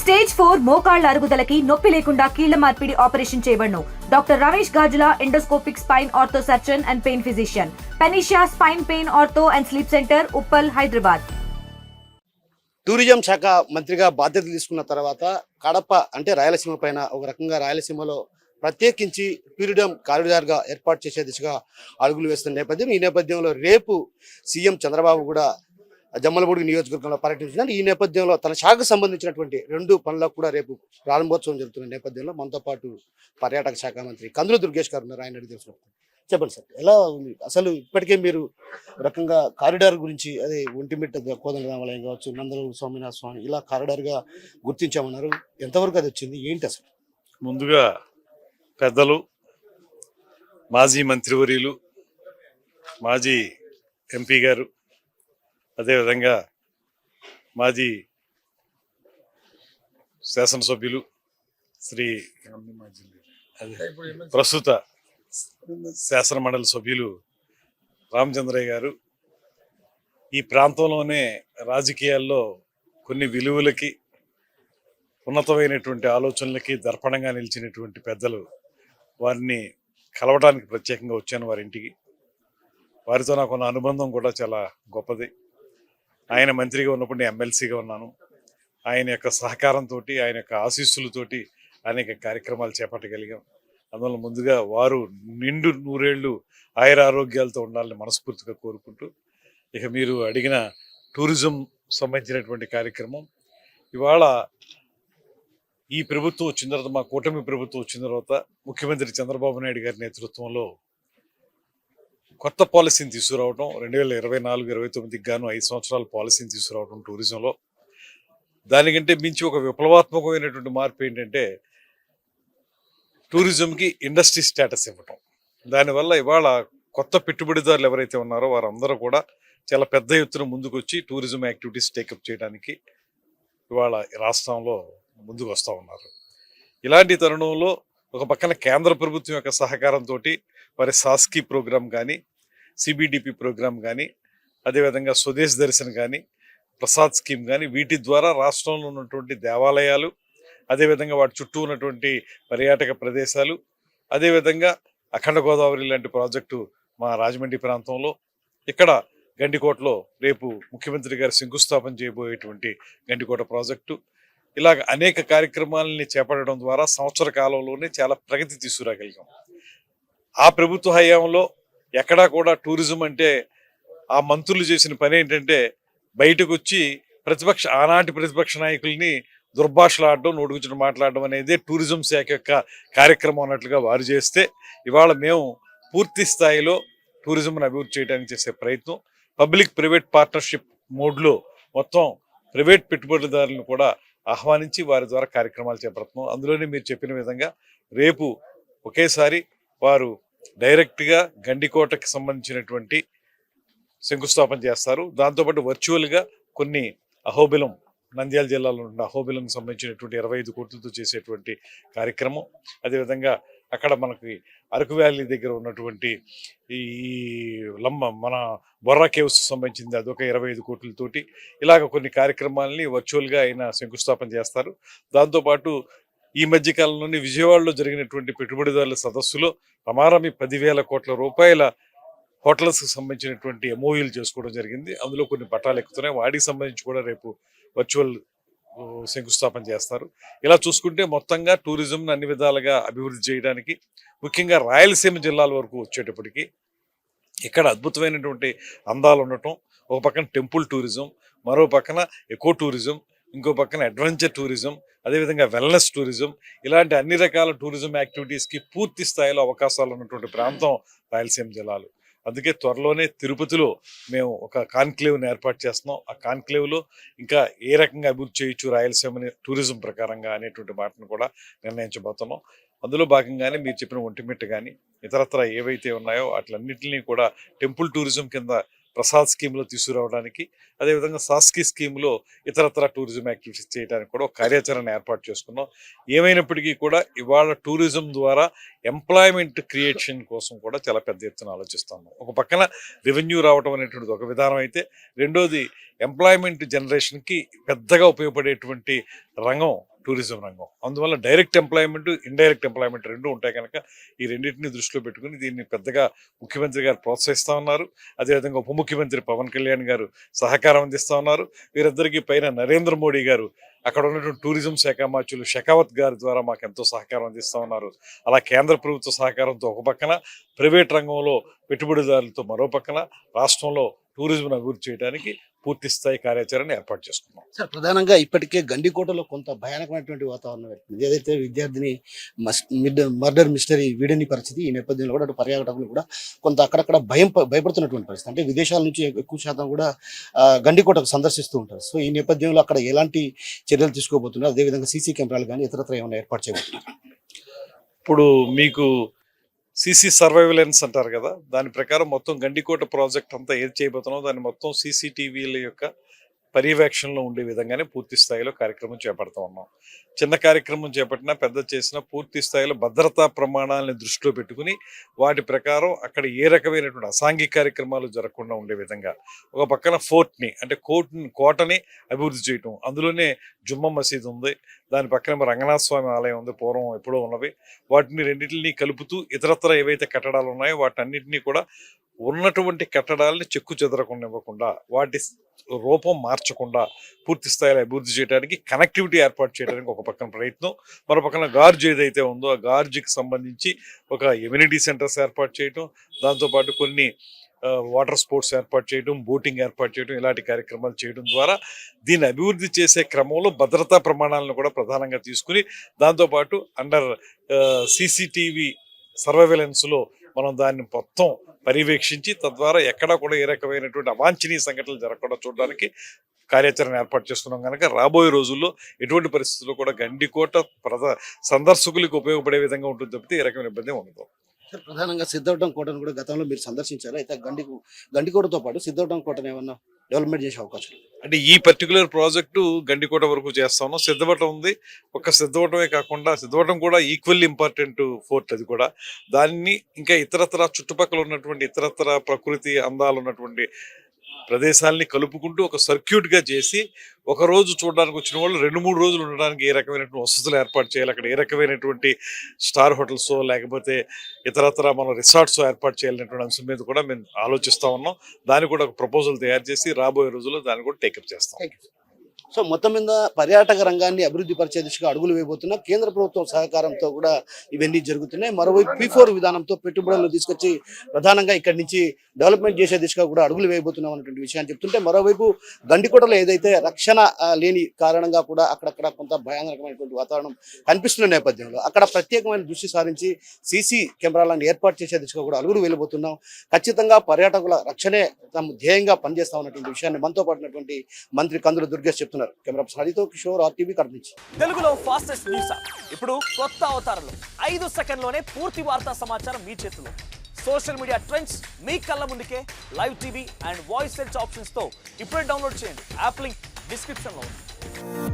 Stage 4 మోకాళ్ల అరుగుదలకి నొప్పి లేకుండా కీళ్ల మార్పిడి ఆపరేషన్ చేయబడును. Doctor Ramesh Gajula, endoscopic spine ortho surgeon and pain physician, Panacea spine pain ortho and sleep centre, Uppal, Hyderabad. Tourism శాఖ మంత్రిగా బాధ్యతలు తీసుకున్న తర్వాత కడప అంటే రాయలసీమ పైన ఒక రకంగా రాయలసీమలో ప్రత్యేకించి టూరిజం కారిడార్గా ఏర్పాటు చేసే దిశగా అడుగులు వేస్తున్న నేపథ్యం. ఈ నేపథ్యంలో రేపు సీఎం చంద్రబాబు కూడా జమ్మలమడుగు నియోజకవర్గంలో పర్యటించినారు. ఈ నేపథ్యంలో తన శాఖకు సంబంధించినటువంటి 2 పనులకు కూడా రేపు ప్రారంభోత్సవం జరుగుతున్న నేపథ్యంలో మనతో పాటు పర్యాటక శాఖ మంత్రి కందుల దుర్గేష్ గారు ఉన్నారు. ఆయన అడిగి తెలుసుకుంటారు. చెప్పండి సార్, ఎలా ఉంది అసలు ఇప్పటికే మీరు రకంగా కారిడార్ గురించి, అదే ఒంటిమిట్ట కోదండ రామాలయం కావచ్చు, నందలూరు స్వామినాథ స్వామి ఇలా కారిడార్గా గుర్తించామన్నారు. ఎంతవరకు అది వచ్చింది, ఏంటి అసలు? ముందుగా పెద్దలు, మాజీ మంత్రివర్యులు, మాజీ ఎంపీ గారు, అదేవిధంగా మాజీ శాసనసభ్యులు శ్రీ ప్రస్తుత శాసన మండలి సభ్యులు రామచంద్రయ్య గారు ఈ ప్రాంతంలోనే రాజకీయాల్లో కొన్ని విలువలకి, ఉన్నతమైనటువంటి ఆలోచనలకి దర్పణంగా నిలిచినటువంటి పెద్దలు, వారిని కలవడానికి ప్రత్యేకంగా వచ్చాను వారి ఇంటికి. వారితో నాకు ఉన్న అనుబంధం కూడా చాలా గొప్పది. ఆయన మంత్రిగా ఉన్నప్పుడు నేను ఎమ్మెల్సీగా ఉన్నాను. ఆయన యొక్క సహకారంతో, ఆయన యొక్క ఆశీస్సులతోటి అనేక కార్యక్రమాలు చేపట్టగలిగాం. అందువల్ల ముందుగా వారు నిండు నూరేళ్లు ఆయుర ఆరోగ్యాలతో ఉండాలని మనస్ఫూర్తిగా కోరుకుంటూ, ఇక మీరు అడిగిన టూరిజం సంబంధించినటువంటి కార్యక్రమం ఇవాళ ఈ ప్రభుత్వం వచ్చిన తర్వాత, మా కూటమి ప్రభుత్వం వచ్చిన తర్వాత ముఖ్యమంత్రి చంద్రబాబు నాయుడు గారి నేతృత్వంలో కొత్త పాలసీని తీసుకురావడం, 2024-29కి గాను 5 సంవత్సరాల పాలసీని తీసుకురావడం టూరిజంలో. దానికంటే మించి ఒక విప్లవాత్మకమైనటువంటి మార్పు ఏంటంటే టూరిజంకి ఇండస్ట్రీ స్టేటస్ ఇవ్వటం. దానివల్ల ఇవాళ కొత్త పెట్టుబడిదారులు ఎవరైతే ఉన్నారో వారందరూ కూడా చాలా పెద్ద ఎత్తున ముందుకు వచ్చి టూరిజం యాక్టివిటీస్ టేకప్ చేయడానికి ఇవాళ రాష్ట్రంలో ముందుకు వస్తూ ఉన్నారు. ఇలాంటి తరుణంలో ఒక పక్కన కేంద్ర ప్రభుత్వం యొక్క సహకారంతో వారి సాస్కీ ప్రోగ్రాం కానీ, సిబిడిపి ప్రోగ్రాం కానీ, అదేవిధంగా స్వదేశ్ దర్శన్ కానీ, ప్రసాద్ స్కీమ్ కానీ, వీటి ద్వారా రాష్ట్రంలో ఉన్నటువంటి దేవాలయాలు, అదేవిధంగా వాటి చుట్టూ ఉన్నటువంటి పర్యాటక ప్రదేశాలు, అదేవిధంగా అఖండ గోదావరి లాంటి ప్రాజెక్టు మా రాజమండ్రి ప్రాంతంలో, ఇక్కడ గండికోటలో రేపు ముఖ్యమంత్రి గారు శంకుస్థాపన చేయబోయేటువంటి గండికోట ప్రాజెక్టు, ఇలాగ అనేక కార్యక్రమాలని చేపట్టడం ద్వారా సంవత్సర కాలంలోనే చాలా ప్రగతి తీసుకురాగలిగాం. ఆ ప్రభుత్వ హయాంలో ఎక్కడా కూడా టూరిజం అంటే ఆ మంత్రులు చేసిన పని ఏంటంటే బయటకు వచ్చి ఆనాటి ప్రతిపక్ష నాయకుల్ని దుర్భాషలాడడం, నోటుకొచ్చిన మాట్లాడడం అనేది టూరిజం శాఖ యొక్క కార్యక్రమం అన్నట్లుగా వారు చేస్తే, ఇవాళ మేము పూర్తి స్థాయిలో టూరిజంను అభివృద్ధి చేయడానికి చేసే ప్రయత్నం, పబ్లిక్ ప్రైవేట్ పార్ట్నర్షిప్ మోడ్లో మొత్తం ప్రైవేట్ పెట్టుబడిదారులను కూడా ఆహ్వానించి వారి ద్వారా కార్యక్రమాలు చేపడుతున్నాం. అందులోనే మీరు చెప్పిన విధంగా రేపు ఒకేసారి వారు డైరెక్ట్గా గండికోటకి సంబంధించినటువంటి శంకుస్థాపన చేస్తారు. దాంతోపాటు వర్చువల్గా కొన్ని అహోబిలం, నంద్యాల జిల్లాలో ఉన్న అహోబిలంకి సంబంధించినటువంటి 25 కోట్లతో చేసేటువంటి కార్యక్రమం, అదేవిధంగా అక్కడ మనకి అరకు వ్యాలీ దగ్గర ఉన్నటువంటి ఈ మన బొర్రా కేవ్స్ సంబంధించింది అదొక 25 కోట్లతోటి ఇలాగ కొన్ని కార్యక్రమాలని వర్చువల్గా ఆయన శంకుస్థాపన చేస్తారు. దాంతోపాటు ఈ మధ్యకాలంలోని విజయవాడలో జరిగినటువంటి పెట్టుబడిదారుల సదస్సులో ప్రమారమి 10,000 కోట్ల రూపాయల హోటల్స్కి సంబంధించినటువంటి ఎంఓయూలు చేసుకోవడం జరిగింది. అందులో కొన్ని పట్టాలు ఎక్కుతున్నాయి. వాటికి సంబంధించి కూడా రేపు వర్చువల్ శంకుస్థాపన చేస్తారు. ఇలా చూసుకుంటే మొత్తంగా టూరిజంను అన్ని విధాలుగా అభివృద్ధి చేయడానికి, ముఖ్యంగా రాయలసీమ జిల్లాల వరకు వచ్చేటప్పటికి ఇక్కడ అద్భుతమైనటువంటి అందాలు ఉండటం, ఒక పక్కన టెంపుల్ టూరిజం, మరో పక్కన ఎకో టూరిజం, ఇంకో పక్కన అడ్వెంచర్ టూరిజం, అదేవిధంగా వెల్నెస్ టూరిజం, ఇలాంటి అన్ని రకాల టూరిజం యాక్టివిటీస్కి పూర్తి స్థాయిలో అవకాశాలు ఉన్నటువంటి ప్రాంతం రాయలసీమ జిల్లాలు. అందుకే త్వరలోనే తిరుపతిలో మేము ఒక కాన్క్లేవ్ని ఏర్పాటు చేస్తున్నాం. ఆ కాన్క్లేవ్లో ఇంకా ఏ రకంగా అభివృద్ధి చేయొచ్చు రాయలసీమని టూరిజం ప్రకారంగా అనేటువంటి మాటను కూడా నిర్ణయించబోతున్నాం. అందులో భాగంగానే మీరు చెప్పిన ఒంటిమిట్ట కానీ ఇతరత్ర ఏవైతే ఉన్నాయో వాటిలన్నింటినీ కూడా టెంపుల్ టూరిజం కింద ప్రసాద్ స్కీమ్లో తీసుకురావడానికి, అదేవిధంగా సాస్కీ స్కీమ్లో ఇతరత్ర టూరిజం యాక్టివిటీస్ చేయడానికి కూడా ఒక కార్యాచరణ ఏర్పాటు చేసుకున్నాం. ఏమైనప్పటికీ కూడా ఇవాళ టూరిజం ద్వారా ఎంప్లాయ్మెంట్ క్రియేషన్ కోసం కూడా చాలా పెద్ద ఎత్తున ఆలోచిస్తున్నాం. ఒక పక్కన రెవెన్యూ రావడం అనేటువంటిది ఒక విధానం అయితే, రెండోది ఎంప్లాయ్మెంట్ జనరేషన్కి పెద్దగా ఉపయోగపడేటువంటి రంగం టూరిజం రంగం. అందువల్ల డైరెక్ట్ ఎంప్లాయ్మెంట్, ఇండైరెక్ట్ ఎంప్లాయ్మెంట్ రెండు ఉంటాయి కనుక ఈ రెండింటిని దృష్టిలో పెట్టుకుని దీన్ని పెద్దగా ముఖ్యమంత్రి గారు ప్రోత్సహిస్తూ ఉన్నారు. అదేవిధంగా ఉప ముఖ్యమంత్రి పవన్ కళ్యాణ్ గారు సహకారం అందిస్తూ ఉన్నారు. వీరిద్దరికీ పైన నరేంద్ర మోడీ గారు అక్కడ ఉన్నటువంటి టూరిజం శాఖ మంత్రులు షెకావత్ గారి ద్వారా మాకు ఎంతో సహకారం అందిస్తూ ఉన్నారు. అలా కేంద్ర ప్రభుత్వ సహకారంతో ఒక పక్కన, ప్రైవేట్ రంగంలో పెట్టుబడిదారులతో మరో పక్కన రాష్ట్రంలో టూరిజం అభివృద్ధి చేయడానికి పూర్తి స్థాయి కార్యాచరణ ఏర్పాటు చేసుకున్నాం. సార్, ప్రధానంగా ఇప్పటికే గండికోటలో కొంత భయానకమైనటువంటి వాతావరణం ఏర్పడింది. ఏదైతే విద్యార్థిని మర్డర్ మిస్టరీ వీడని పరిస్థితి, ఈ నేపథ్యంలో కూడా అటు పర్యాటకులు కూడా కొంత అక్కడక్కడ భయపడుతున్నటువంటి పరిస్థితి. అంటే విదేశాల నుంచి ఎక్కువ శాతం కూడా గండికోటకు సందర్శిస్తూ ఉంటారు. సో ఈ నేపథ్యంలో అక్కడ ఎలాంటి చర్యలు తీసుకోబోతున్నారు, అదేవిధంగా సీసీ కెమెరాలు కానీ ఇతరత్ర ఏమైనా ఏర్పాటు చేయబోతున్నారు? ఇప్పుడు మీకు సీసీ సర్వైలెన్స్ అంటారు కదా, దాని ప్రకారం మొత్తం గండికోట ప్రాజెక్ట్ అంతా ఏది చేయబోతున్నాం దాన్ని మొత్తం సీసీటీవీల యొక్క పర్యవేక్షణలో ఉండే విధంగానే పూర్తి స్థాయిలో కార్యక్రమం చేపడతా ఉన్నాం. చిన్న కార్యక్రమం చేపట్టినా పెద్ద చేసినా పూర్తి స్థాయిలో భద్రతా ప్రమాణాలను దృష్టిలో పెట్టుకుని వాటి ప్రకారం అక్కడ ఏ రకమైనటువంటి అసాంఘిక కార్యక్రమాలు జరగకుండా ఉండే విధంగా ఒక పక్కన ఫోర్ట్ని అంటే కోటని అభివృద్ధి చేయటం, అందులోనే జుమ్మా మసీద్ ఉంది, దాని పక్కన రంగనాథ స్వామి ఆలయం ఉంది, పూర్వం ఎప్పుడో ఉన్నవి. వాటిని రెండింటిని కలుపుతూ ఇతరత్ర ఏవైతే కట్టడాలు ఉన్నాయో వాటన్నిటినీ కూడా ఉన్నటువంటి కట్టడాలని చెక్కు చెదరకుండా ఇవ్వకుండా, వాటి రూపం మార్చకుండా పూర్తి స్థాయిలో అభివృద్ధి చేయడానికి, కనెక్టివిటీ ఏర్పాటు చేయడానికి ఒక పక్కన ప్రయత్నం, మరో పక్కన గార్జ్ ఏదైతే ఉందో ఆ గార్జ్కి సంబంధించి ఒక ఎమ్యూనిటీ సెంటర్స్ ఏర్పాటు చేయటం, దాంతోపాటు కొన్ని వాటర్ స్పోర్ట్స్ ఏర్పాటు చేయడం, బోటింగ్ ఏర్పాటు చేయడం, ఇలాంటి కార్యక్రమాలు చేయడం ద్వారా దీన్ని అభివృద్ధి చేసే క్రమంలో భద్రతా ప్రమాణాలను కూడా ప్రధానంగా తీసుకుని దాంతోపాటు అండర్ సీసీటీవీ సర్వైలెన్స్లో మనం దాన్ని మొత్తం పర్యవేక్షించి తద్వారా ఎక్కడా కూడా ఏ రకమైనటువంటి అవాంఛనీయ సంఘటనలు జరగకుండా చూడడానికి కార్యాచరణ ఏర్పాటు చేస్తున్నాం కనుక రాబోయే రోజుల్లో ఎటువంటి పరిస్థితుల్లో కూడా గండికోట సందర్శకులకు ఉపయోగపడే విధంగా ఉంటుంది తప్పితే ఏ రకమైన ఇబ్బంది ఉండదు. ప్రధానంగా సిద్ధవటం కోటను కూడా గతంలో మీరు సందర్శించారు. అయితే గండికోటతో పాటు సిద్ధవటం కోటను ఏమన్నా డెవలప్మెంట్ చేసే అవకాశం అంటే ఈ పర్టికులర్ ప్రాజెక్టు గండికోట వరకు చేస్తా ఉన్నాం. సిద్ధవటం ఉంది, ఒక్క సిద్ధవటమే కాకుండా సిద్ధవటం కూడా ఈక్వల్లీ ఇంపార్టెంట్ ఫోర్ట్. అది కూడా దాన్ని ఇంకా ఇతరత్ర చుట్టుపక్కల ఉన్నటువంటి ఇతరత్ర ప్రకృతి అందాలు ఉన్నటువంటి ప్రదేశాలని కలుపుకుంటూ ఒక సర్క్యూట్గా చేసి ఒక రోజు చూడడానికి వచ్చిన వాళ్ళు 2-3 రోజులు ఉండడానికి ఏ రకమైనటువంటి వసతులు ఏర్పాటు చేయాలి, అక్కడ ఏ రకమైనటువంటి స్టార్ హోటల్స్ లేకపోతే ఇతరత్ర మనం రిసార్ట్స్ ఏర్పాటు చేయాలనేటువంటి అంశం మీద కూడా మేము ఆలోచిస్తూ ఉన్నాం. దాన్ని కూడా ఒక ప్రపోజల్ తయారు చేసి రాబోయే రోజుల్లో దాన్ని కూడా టేకప్ చేస్తాం. సో మొత్తం మీద పర్యాటక రంగాన్ని అభివృద్ధి పరిచే దిశగా అడుగులు వేయబోతున్నా కేంద్ర ప్రభుత్వం సహకారంతో కూడా ఇవన్నీ జరుగుతున్నాయి. మరోవైపు P4 విధానంతో పెట్టుబడులు తీసుకొచ్చి ప్రధానంగా ఇక్కడి నుంచి డెవలప్మెంట్ చేసే దిశగా కూడా అడుగులు వేయబోతున్నాం అనేటువంటి విషయాన్ని చెప్తుంటే, మరోవైపు గండికోటలో ఏదైతే రక్షణ లేని కారణంగా కూడా అక్కడక్కడ కొంత భయానకమైనటువంటి వాతావరణం కనిపిస్తున్న నేపథ్యంలో అక్కడ ప్రత్యేకమైన దృష్టి సారించి సీసీ కెమెరాలను ఏర్పాటు చేసే దిశగా కూడా అడుగులు వెళ్ళబోతున్నాం. ఖచ్చితంగా పర్యాటకుల రక్షణే తమ ధ్యేయంగా పనిచేస్తా ఉన్నటువంటి విషయాన్ని మనతో పాటున్నటువంటి మంత్రి కందుల దుర్గేష్ చెప్తున్నారు. కెమెరా హరితో కిషోర్, RTV కడప నుంచి. తెలుగులో ఫాస్టెస్ట్ న్యూస్ ఇప్పుడు కొత్త అవతారంలో 5 సెకండ్లోనే పూర్తి వార్తా సమాచారం మీ చేతిలో. సోషల్ మీడియా ట్రెండ్స్ మీ కళ్ళ ముందుకే live TV and voice search options తో ఇప్పుడే డౌన్లోడ్ చేయండి. యాప్ లింక్ డిస్క్రిప్షన్ లో ఉంది.